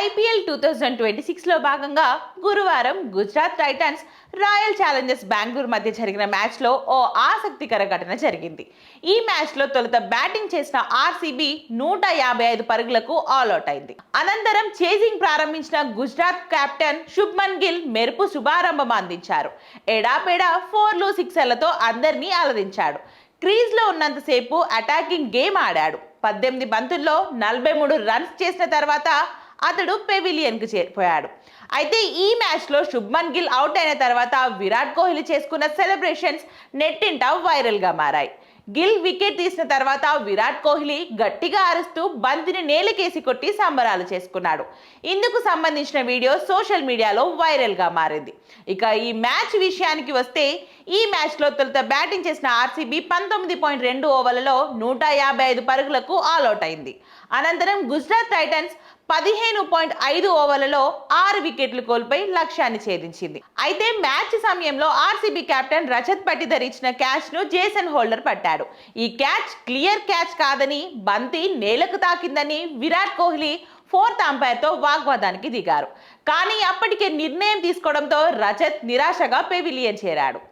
IPL 2026లో భాగంగా గురువారం Gujarat Titans royal Challengers Bengaluru మధ్య జరిగిన మ్యాచ్లో ఓ ఆసక్తికర ఘటన జరిగింది. ఈ మ్యాచ్లో తొలుత బ్యాటింగ్ చేసిన ఆర్సీబీ 155 పరుగులకు ఆల్అౌట్ అయింది. అనంతరం చేజింగ్ ప్రారంభించిన గుజరాత్ కెప్టెన్ శుభ్మన్ గిల్ మెరుపు శుభారంభం అందించారు. ఎడాపెడా 4లు 6లతో అందరినీ అలరించాడు. క్రీజ్లో ఉన్నంతసేపు అటాకింగ్ గేమ్ ఆడాడు. 18 బంతుల్లో 43 రన్స్ చేసిన తర్వాత అతడు పెవిలియన్కు చేరిపోయాడు. అయితే ఈ మ్యాచ్లో శుభ్మన్ గిల్ అవుట్ అయిన తర్వాత విరాట్ కోహ్లీ చేసుకున్న సెలబ్రేషన్స్ నెట్టింట వైరల్గా మారాయి. గిల్ వికెట్ తీసిన తర్వాత విరాట్ కోహ్లీ గట్టిగా అరుస్తూ బంతిని నేలకేసి కొట్టి సంబరాలు చేసుకున్నాడు. ఇందుకు సంబంధించిన వీడియో సోషల్ మీడియాలో వైరల్గా మారింది. ఇక ఈ మ్యాచ్ విషయానికి వస్తే ఈ మ్యాచ్లో తొలుత బ్యాటింగ్ చేసిన ఆర్సీబీ 19.2 ఓవర్లలో 155 పరుగులకు ఆల్అౌట్ అయింది. అనంతరం గుజరాత్ టైటన్స్ 15.5 ఓవర్లలో 6 వికెట్లు కోల్పోయి లక్ష్యాన్ని ఛేదించింది. అయితే మ్యాచ్ సమయంలో ఆర్సీబీ కెప్టెన్ రజత్ పటిదర్ ఇచ్చిన క్యాచ్ ను జేసన్ హోల్డర్ పట్టాడు. ఈ క్యాచ్ క్లియర్ క్యాచ్ కాదని, బంతి నేలకు తాకిందని విరాట్ కోహ్లీ 4th అంపైర్తో వాగ్వాదానికి దిగారు. కానీ అప్పటికే నిర్ణయం తీసుకోవడంతో రజత్ నిరాశగా పెవిలియన్ చేరాడు.